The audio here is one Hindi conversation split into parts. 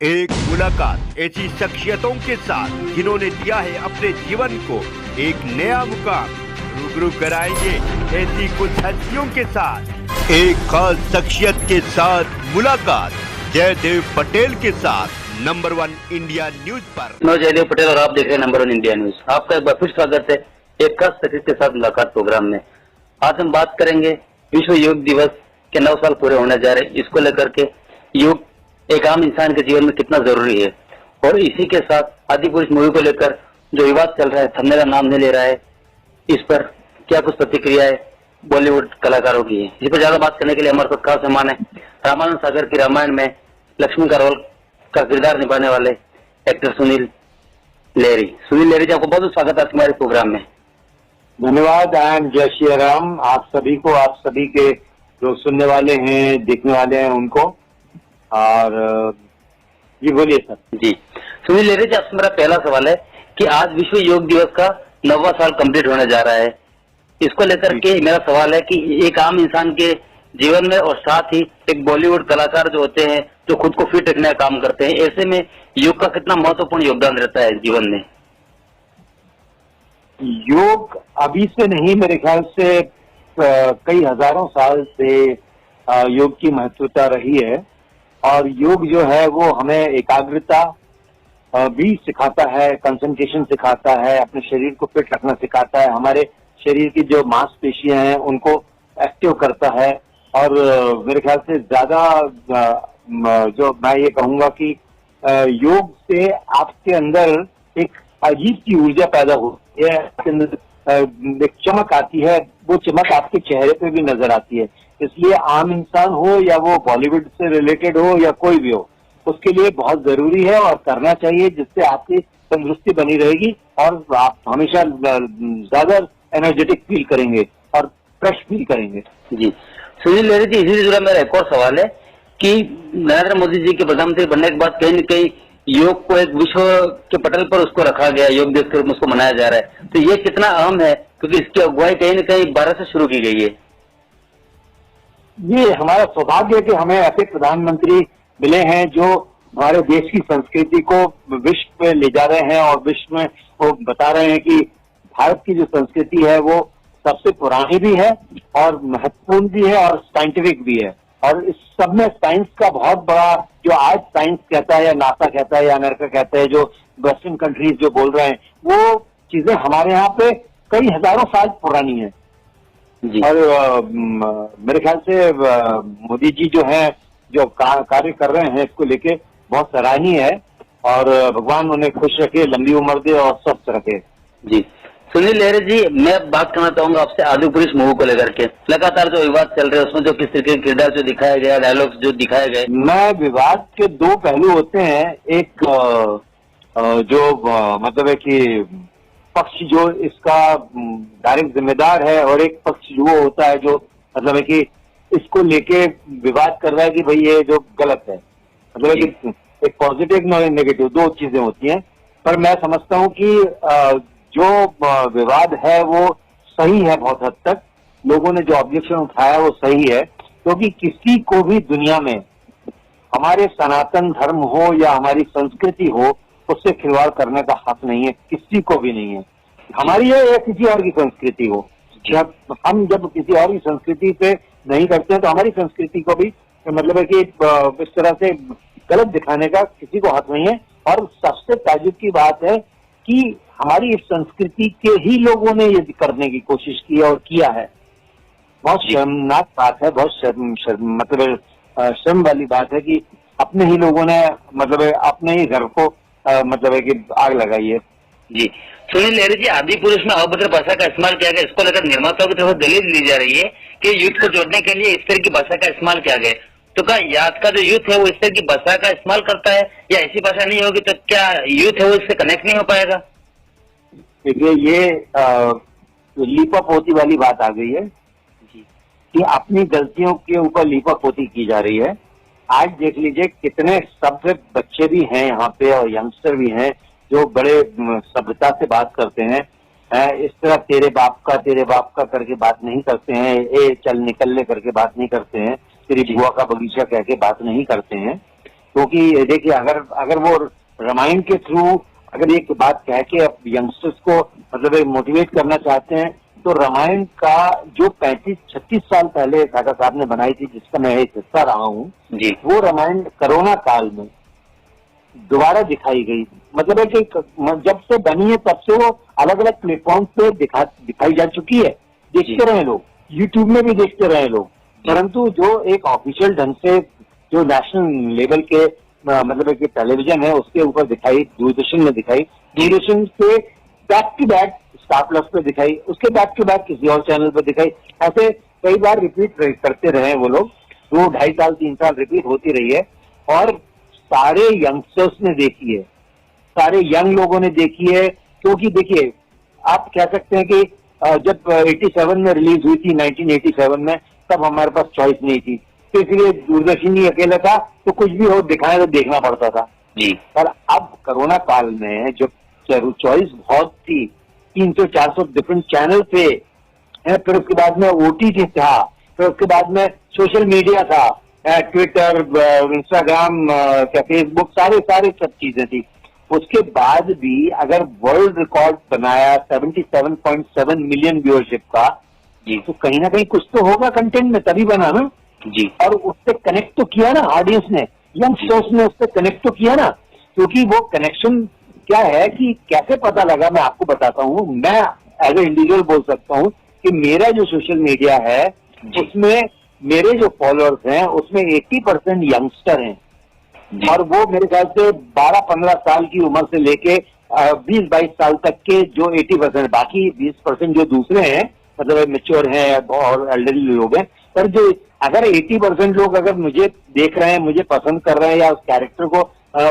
एक मुलाकात ऐसी शख्सियतों के साथ जिन्होंने दिया है अपने जीवन को एक नया मुकाम। रूबरू कराएंगे ऐसी कुछ हस्तियों के साथ एक खास शख्सियत के साथ मुलाकात। जयदेव पटेल के साथ नंबर 1 इंडिया न्यूज पर। मैं जयदेव पटेल और आप देख रहे हैं नंबर 1 इंडिया न्यूज। आपका एक बार फिर स्वागत है एक खास शख्सियत के साथ मुलाकात प्रोग्राम में। आज हम बात करेंगे विश्व योग दिवस के 9 साल पूरे होने जा रहे हैं। इसको लेकर के योग एक आम इंसान के जीवन में कितना जरूरी है, और इसी के साथ आदिपुरुष मूवी को लेकर जो विवाद चल रहा है, थमने का नाम नहीं ले रहा है, इस पर क्या कुछ प्रतिक्रिया है बॉलीवुड कलाकारों की है। इस पर ज्यादा बात करने के लिए हमारे साथ खास मेहमान है रामानंद सागर की रामायण में लक्ष्मी का रोल का किरदार निभाने वाले एक्टर सुनील लेहरी। सुनील लेहरी जी, आपको बहुत बहुत स्वागत है हमारे प्रोग्राम में। धन्यवाद एंड जय श्री राम आप सभी को, आप सभी के जो सुनने वाले हैं, देखने वाले हैं उनको। और जी बोलिए सर। जी सुनील लेहरी जी, आपसे मेरा पहला सवाल है कि आज विश्व योग दिवस का 9वां साल कंप्लीट होने जा रहा है। इसको लेकर के मेरा सवाल है कि एक आम इंसान के जीवन में और साथ ही एक बॉलीवुड कलाकार जो होते हैं जो खुद को फिट रखने का काम करते हैं, ऐसे में योग का कितना महत्वपूर्ण योगदान रहता है जीवन में? योग अभी से नहीं, मेरे ख्याल से कई हजारों साल से योग की महत्वता रही है। और योग जो है वो हमें एकाग्रता भी सिखाता है, कंसंट्रेशन सिखाता है, अपने शरीर को फिट रखना सिखाता है, हमारे शरीर की जो मांसपेशियां हैं उनको एक्टिव करता है। और मेरे ख्याल से ज्यादा जो मैं ये कहूंगा कि योग से आपके अंदर एक अजीब सी ऊर्जा पैदा होती है, आपके अंदर एक चमक आती है, वो चमक आपके चेहरे पे भी नजर आती है। इसलिए आम इंसान हो या वो बॉलीवुड से रिलेटेड हो या कोई भी हो, उसके लिए बहुत जरूरी है और करना चाहिए, जिससे आपकी तंदुरुस्ती बनी रहेगी और आप हमेशा ज्यादा एनर्जेटिक फील करेंगे और फ्रेश फील करेंगे। जी सुनील लेहरी जी, इसी से जुड़ा मेरा एक और सवाल है कि नरेंद्र मोदी जी के प्रधानमंत्री बनने के बाद कहीं न कहीं योग को एक विश्व के पटल पर उसको रखा गया, योग दिवस के रूप में उसको मनाया जा रहा है, तो ये कितना अहम है क्योंकि इसकी अगुवाई कहीं न कहीं भारत से शुरू की गई है। ये हमारा सौभाग्य है कि हमें ऐसे प्रधानमंत्री मिले हैं जो हमारे देश की संस्कृति को विश्व में ले जा रहे हैं और विश्व में वो बता रहे हैं कि भारत की जो संस्कृति है वो सबसे पुरानी भी है और महत्वपूर्ण भी है और साइंटिफिक भी है। और इस सब में साइंस का बहुत बड़ा, जो आज साइंस कहता है या नासा कहता है या अमेरिका कहता है, जो वेस्टर्न कंट्रीज जो बोल रहे हैं, वो चीजें हमारे यहाँ पे कई हजारों साल पुरानी है। और मेरे ख्याल से मोदी जी जो हैं, जो कार्य कर रहे हैं इसको लेके बहुत सराहनीय है और भगवान उन्हें खुश रखे, लंबी उम्र दे और स्वस्थ रखे। जी सुनील लेहरी जी, मैं बात करना चाहूंगा आपसे आदिपुरुष मूवी को लेकर के। लगातार जो विवाद चल रहे हैं उसमें जो किस तरीके के किरदार जो दिखाया गया, डायलॉग्स जो दिखाए गए, मैं विवाद के दो पहलू होते हैं। एक जो मतलब है कि पक्ष जो इसका डायरेक्ट जिम्मेदार है और एक पक्ष वो होता है जो मतलब है कि इसको लेके विवाद कर रहा है कि भाई ये जो गलत है, मतलब है कि एक पॉजिटिव नेगेटिव दो चीजें होती हैं। पर मैं समझता हूँ कि जो विवाद है वो सही है, बहुत हद तक लोगों ने जो ऑब्जेक्शन उठाया वो सही है, क्योंकि किसी को भी दुनिया में हमारे सनातन धर्म हो या हमारी संस्कृति हो उससे खिलवाड़ करने का हक नहीं है, किसी को भी नहीं है। हमारी है या किसी और की संस्कृति हो, हम जब किसी और की संस्कृति पे नहीं करते हैं तो हमारी संस्कृति को भी मतलब है कि इस तरह से गलत दिखाने का किसी को हक नहीं है। और सबसे ताज्जुब की बात है कि हमारी इस संस्कृति के ही लोगों ने ये करने की कोशिश की और किया है। बहुत शर्मनाक बात है, बहुत मतलब शर्म वाली बात है कि अपने ही लोगों ने मतलब अपने ही घर को मतलब है कि आग लगाई है। जी सुनील लेहरी जी, आदिपुरुष में अभद्र भाषा का इस्तेमाल किया गया, इसको लेकर निर्माताओं की तरफ से दलील दी जा रही है कि यूथ को जोड़ने के लिए इस तरह की भाषा का इस्तेमाल किया गया। तो क्या आज का जो यूथ है वो इस तरह की भाषा का इस्तेमाल करता है, या ऐसी भाषा नहीं होगी तो क्या यूथ है वो इससे कनेक्ट नहीं हो पाएगा? देखिए ये लीपापोती वाली बात आ गई है कि अपनी गलतियों के ऊपर लीपापोती की जा रही है। आज देख लीजिए कितने सभ्य बच्चे भी हैं यहाँ पे और यंगस्टर भी हैं जो बड़े सभ्यता से बात करते हैं। इस तरह तेरे बाप का करके बात नहीं करते हैं, ए चल निकल ले करके बात नहीं करते हैं, तेरी बुआ का बगीचा कह के बात नहीं करते हैं। क्योंकि देखिए अगर वो रामायण के थ्रू अगर एक बात कह के अब यंगस्टर्स को मतलब एक मोटिवेट करना चाहते हैं, तो रामायण का जो 35-36 साल पहले काका साहब ने बनाई थी, जिसका मैं एक हिस्सा रहा हूँ, वो रामायण कोरोना काल में दोबारा दिखाई गई। मतलब है कि जब से बनी है तब से वो अलग अलग प्लेटफॉर्म पे दिखाई जा चुकी है। देखते रहे लोग, यूट्यूब में भी देखते रहे लोग, परंतु जो एक ऑफिशियल ढंग से जो नेशनल लेवल के मतलब है कि टेलीविजन है उसके ऊपर दिखाई, दूरदर्शन में दिखाई, दूरदर्शन के back to back Star Plus पे दिखाई, उसके बैक टू बैक किसी और चैनल पे दिखाई, ऐसे कई बार रिपीट करते रहे वो लोग। 2-2.5 साल 3 साल रिपीट होती रही है और सारे यंगस्टर्स ने देखी है, सारे यंग लोगों ने देखी है। क्योंकि देखिए आप कह सकते हैं कि जब 87 में रिलीज हुई थी, 1987 में, तब हमारे पास चॉइस नहीं थी, तो इसलिए दूरदर्शन ही अकेला था, तो कुछ भी हो दिखाए तो देखना पड़ता था जी। पर अब कोरोना काल में जब चॉइस बहुत थी, 300-400 डिफरेंट चैनल थे, फिर उसके बाद में OTT था, फिर उसके बाद में सोशल मीडिया था, ट्विटर, इंस्टाग्राम, फेसबुक, सारे सब चीजें थी। उसके बाद भी अगर वर्ल्ड रिकॉर्ड बनाया 77.7 मिलियन व्यूअरशिप का जी, तो कहीं ना कहीं कुछ तो होगा कंटेंट में, तभी बना ना जी। और उससे कनेक्ट तो किया ना ऑडियंस ने, यंगस्टर्स ने उससे कनेक्ट तो किया ना। क्योंकि वो कनेक्शन क्या है कि कैसे पता लगा, मैं आपको बताता हूँ। मैं एज ए इंडिविजुअल बोल सकता हूँ कि मेरा जो सोशल मीडिया है उसमें मेरे जो फॉलोअर्स हैं उसमें 80% यंगस्टर हैं, और वो मेरे ख्याल से 12-15 साल की उम्र से लेके 20-22 साल तक के जो 80%, बाकी 20% जो दूसरे हैं मतलब मेच्योर हैं और एल्डरली लोग हैं। पर जो अगर 80% लोग अगर मुझे देख रहे हैं, मुझे पसंद कर रहे हैं या उस कैरेक्टर को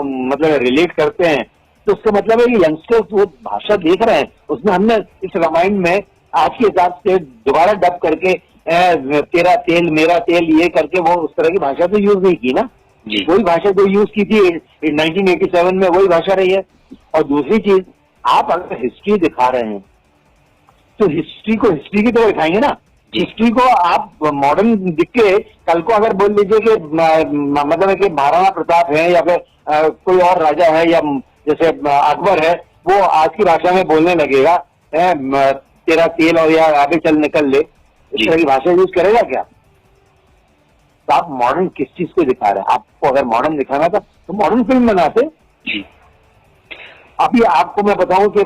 मतलब रिलेट करते हैं, तो उसका मतलब है कि यंगस्टर्स वो भाषा देख रहे हैं। उसमें हमने इस रामायण में आज के हिसाब से दोबारा डब करके तेरा तेल मेरा तेल ये करके वो उस तरह की भाषा तो यूज नहीं की ना, वही भाषा जो यूज की थी 1987 में, वही भाषा रही है। और दूसरी चीज, आप अगर हिस्ट्री दिखा रहे हैं तो हिस्ट्री को हिस्ट्री की तरह दिखाएंगे ना। हिस्ट्री को आप मॉडर्न दिख के कल को अगर बोल लीजिए कि मतलब है कि महाराणा प्रताप है या फिर कोई और राजा है या जैसे अकबर है, वो आज की भाषा में बोलने लगेगा तेरा तेल और या आगे चल निकल ले, इस तरह की भाषा यूज करेगा क्या? तो आप मॉडर्न किस चीज को दिखा रहे हैं? आपको अगर मॉडर्न दिखाना था तो मॉडर्न फिल्म बनाते जी। अभी आपको मैं बताऊं कि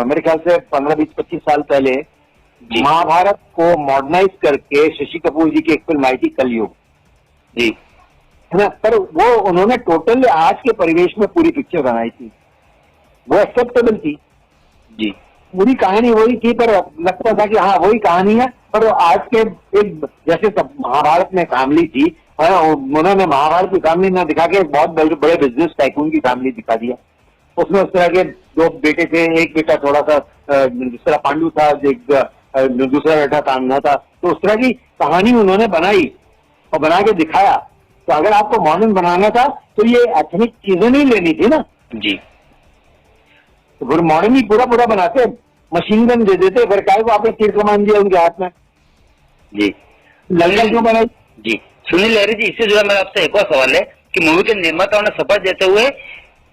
मेरे ख्याल से 15-20-25 साल पहले महाभारत को मॉडर्नाइज करके शशि कपूर जी की एक फिल्म आई थी कलयुग जी, है ना। पर वो उन्होंने टोटल आज के परिवेश में पूरी पिक्चर बनाई थी, वो एक्सेप्टेबल थी जी। पूरी कहानी वही थी, पर लगता था कि हाँ वही कहानी है। पर आज के एक जैसे महाभारत में फैमिली थी, उन्होंने महाभारत की फैमिली ना दिखा के बहुत बड़े बिजनेस टाइकून की फैमिली दिखा दिया। उसमें उस तरह के 2 बेटे थे, एक बेटा थोड़ा सा जिस तरह पांडु था, दूसरा बेटा तान्हा था, तो उस तरह की कहानी उन्होंने बनाई और बना के दिखाया। तो अगर आपको मॉडर्न बनाना था तो ये एथनिक चीजें नहीं लेनी थी ना जी, तो फिर मॉडर्न ही पूरा बनाते, मशीन गन दे देते, फिर काय को आपने तीर कमान दिया उनके हाथ में जी, लंगर क्यों बनाई जी। सुनील लहरी जी, इससे जुड़ा मेरा आपसे एक और सवाल है कि मूवी के निर्माताओं ने शपथ देते हुए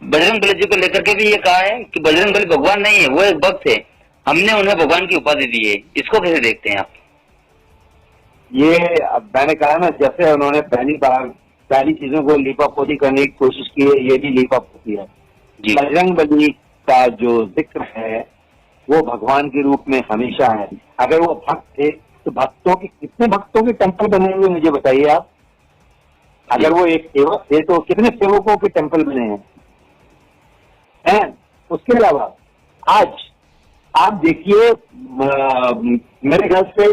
बजरंगबली जी को लेकर के भी ये कहा है कि बजरंगबली भगवान नहीं है, वो एक भक्त है, हमने उन्हें भगवान की उपाधि दी है, इसको कैसे देखते हैं आप? ये मैंने कहा ना, जैसे उन्होंने पहली चीजों को लीपापोती करने की कोशिश की है, ये भी लीपापोती है। बजरंगबली का जो जिक्र है वो भगवान के रूप में हमेशा है। अगर वो भक्त थे तो भक्तों के कितने भक्तों के टेम्पल बने हुए मुझे बताइए आप। अगर वो एक सेवक थे तो कितने सेवकों के टेम्पल बने हैं? उसके अलावा आज आप देखिए, मेरे ख्याल से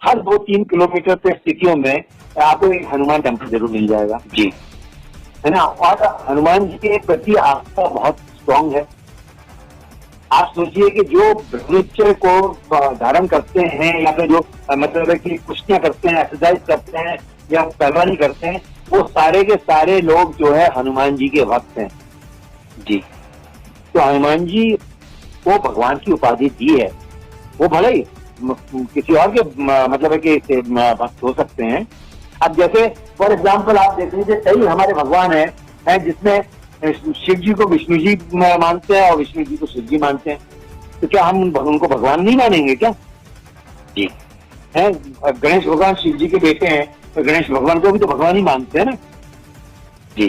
हर 2-3 किलोमीटर पे स्थितियों में आपको एक हनुमान टेम्पल जरूर मिल जाएगा जी, है ना। और हनुमान जी के प्रति आस्था बहुत स्ट्रांग है। आप सोचिए कि जो ब्रह्मचर्य को धारण करते हैं या फिर जो मतलब है कि कुश्तियां करते हैं, एक्सरसाइज करते हैं या पहलवानी करते हैं, वो सारे के सारे लोग जो है हनुमान जी के भक्त हैं जी। तो हनुमान जी को भगवान की उपाधि दी है। वो भले ही किसी और के मतलब है कि भक्त हो सकते हैं, अब जैसे फॉर एग्जाम्पल आप देख लीजिए, कई हमारे भगवान हैं जिसमें शिव जी को विष्णु जी मानते हैं और विष्णु जी को शिव जी मानते हैं। तो क्या हम उनको भगवान नहीं मानेंगे क्या? जी है, गणेश भगवान शिव जी के बेटे हैं, तो गणेश भगवान को भी तो भगवान ही मानते हैं ना। जी।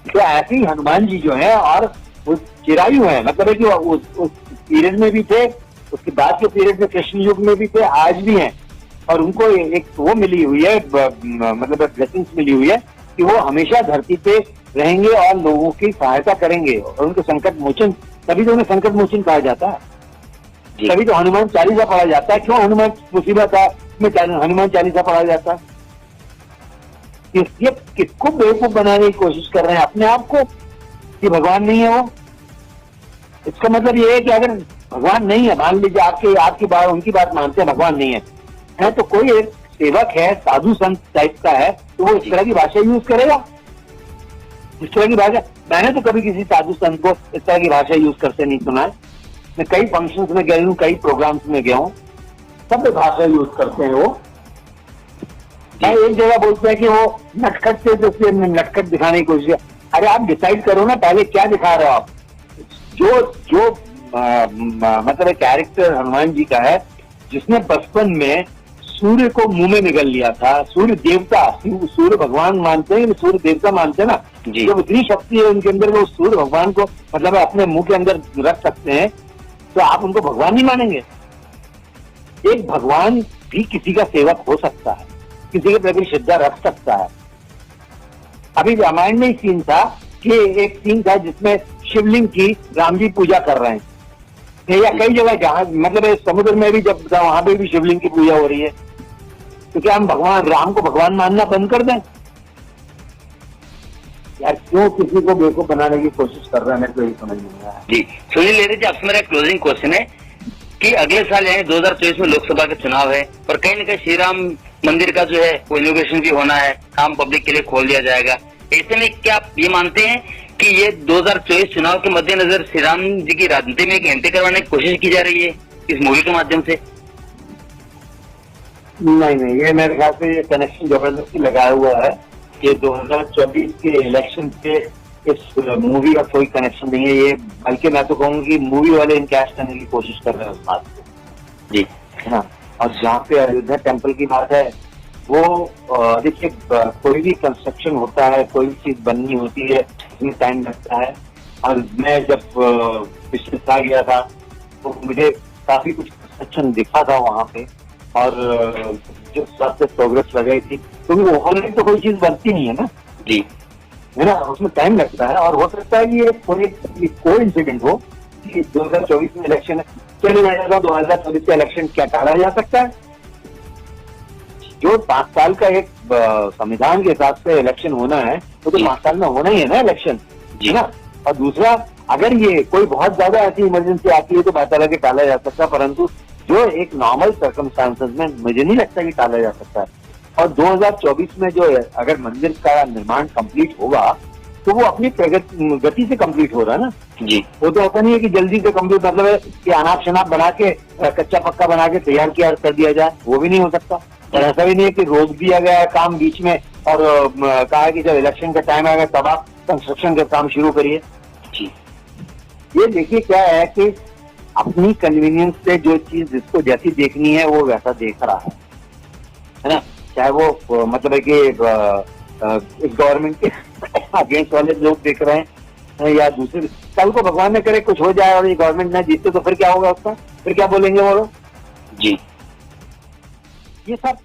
तो ऐसे ही हनुमान जी जो है और वो चिरायु है, मतलब है कि उस पीरियड में भी थे, उसके बाद के पीरियड में कृष्ण युग में भी थे, आज भी हैं। और उनको एक वो मिली हुई है, मतलब ब्लेसिंग्स मिली हुई है कि वो हमेशा धरती पे रहेंगे और लोगों की सहायता करेंगे और उनको संकट मोचन, तभी तो उन्हें संकट मोचन कहा जाता है। तभी तो हनुमान चालीसा पढ़ा जाता है। क्यों हनुमान मुसीबत है में हनुमान चालीसा पढ़ा जाता है? इसलिए किसको बेवकूफ बनाने की कोशिश कर रहे हैं अपने आप को कि भगवान नहीं है वो। इसका मतलब ये है कि अगर भगवान नहीं है, मान लीजिए आपकी बात, उनकी बात मानते हैं भगवान नहीं है तो कोई एक सेवक है, साधु संत टाइप का है, तो वो इस तरह की भाषा यूज करेगा। इस तरह की भाषा मैंने तो कभी किसी साधु संत को इस तरह की भाषा यूज करते नहीं सुना है। मैं कई फंक्शंस में गया हूँ, कई प्रोग्राम्स में गया हूँ, सब भाषा यूज करते हैं वो। एक जगह बोलते हैं कि वो नटखट से तो नटखट दिखाने की कोशिश है। अरे आप डिसाइड करो ना पहले क्या दिखा रहे हो आप। जो मतलब एक कैरेक्टर हनुमान जी का है जिसने बचपन में सूर्य को मुंह में निगल लिया था। सूर्य देवता, सूर्य भगवान मानते हैं, सूर्य देवता मानते हैं ना। जब इतनी शक्ति है उनके अंदर, वो सूर्य भगवान को मतलब अपने मुंह के अंदर रख सकते हैं, तो आप उनको भगवान नहीं मानेंगे? एक भगवान भी किसी का सेवक हो सकता है, किसी के प्रति श्रद्धा रख सकता है। अभी रामायण में ही सीन था कि एक सीन था जिसमें शिवलिंग की राम जी पूजा कर रहे हैं, या कई जगह जहां मतलब समुद्र में भी जब वहां पे भी शिवलिंग की पूजा हो रही है, तो क्या हम भगवान राम को भगवान मानना बंद कर दें? यार क्यों किसी को बेवकूफ बनाने की कोशिश कर रहे हैं, मेरे को यही समझ नहीं आया। जी सुनील लेरी जी, आपसे मेरा क्लोजिंग क्वेश्चन है कि अगले साल यानी 2024 में लोकसभा का चुनाव है और कहीं न कहीं श्री राम मंदिर का जो है वो इनोग्रेशन भी होना है, काम पब्लिक के लिए खोल दिया जाएगा। ऐसे में क्या आप ये मानते हैं कि ये 2024 चुनाव के मद्देनजर श्री राम जी की राजनीति में एक एंट्री करवाने की कोशिश की जा रही है इस मूवी के माध्यम से? नहीं, ये मेरे ख्याल से ये कनेक्शन जबरदस्ती लगाया हुआ है। ये 2024 के इलेक्शन से इस मूवी का कोई कनेक्शन नहीं है। ये बल्कि मैं तो कहूँगा कि मूवी वाले इनकैश करने की कोशिश कर रहे हैं उस बात को। जी हाँ, और जहाँ पे अयोध्या टेम्पल की बात है, वो देखिए कोई भी कंस्ट्रक्शन होता है, कोई चीज बननी होती है, उसमें टाइम लगता है। और मैं जब पिछले साल गया था तो मुझे काफी कुछ कंस्ट्रक्शन दिखा था वहाँ पे, और जो सबसे प्रोग्रेस लगाई थी, क्योंकि ओवरनाइट तो कोई चीज बनती नहीं है ना जी, है ना, उसमें टाइम लगता है। और हो सकता है कि ये कोई इंसिडेंट हो कि 2024 में इलेक्शन है, चलिए मैं कहता हूँ 2024 का इलेक्शन क्या टाला जा सकता है? जो 5 साल का एक संविधान के हिसाब से इलेक्शन होना है, वो तो 5 साल में होना ही है ना इलेक्शन, है ना। और दूसरा, अगर ये कोई बहुत ज्यादा ऐसी इमरजेंसी आती है तो बात अलग है, टाला जा सकता है, परंतु जो एक नॉर्मल सर्कमस्टांसेस में मुझे नहीं लगता कि टाला जा सकता है। और 2024 में जो है अगर मंदिर का निर्माण कंप्लीट होगा तो वो अपनी गति से कंप्लीट हो रहा है ना जी। वो तो ऐसा नहीं है कि जल्दी से कंप्लीट, मतलब है कि अनाप शनाप बना के कच्चा पक्का बना के तैयार किया कर दिया जाए, वो भी नहीं हो सकता। और ऐसा भी नहीं है कि रोक दिया गया है काम बीच में और कहा है कि जब इलेक्शन का टाइम आएगा तब आप कंस्ट्रक्शन का काम शुरू करिए। ये देखिए क्या है कि अपनी कन्वीनियंस से जो चीज जिसको जैसी देखनी है वो वैसा देख रहा है ना। चाहे वो मतलब है कि गवर्नमेंट के अगेंस्ट वाले लोग देख रहे हैं या दूसरे, कल को भगवान ने करे कुछ हो जाए और ये गवर्नमेंट न जीते तो फिर क्या होगा उसका, फिर क्या बोलेंगे वो लोग? जी ये सब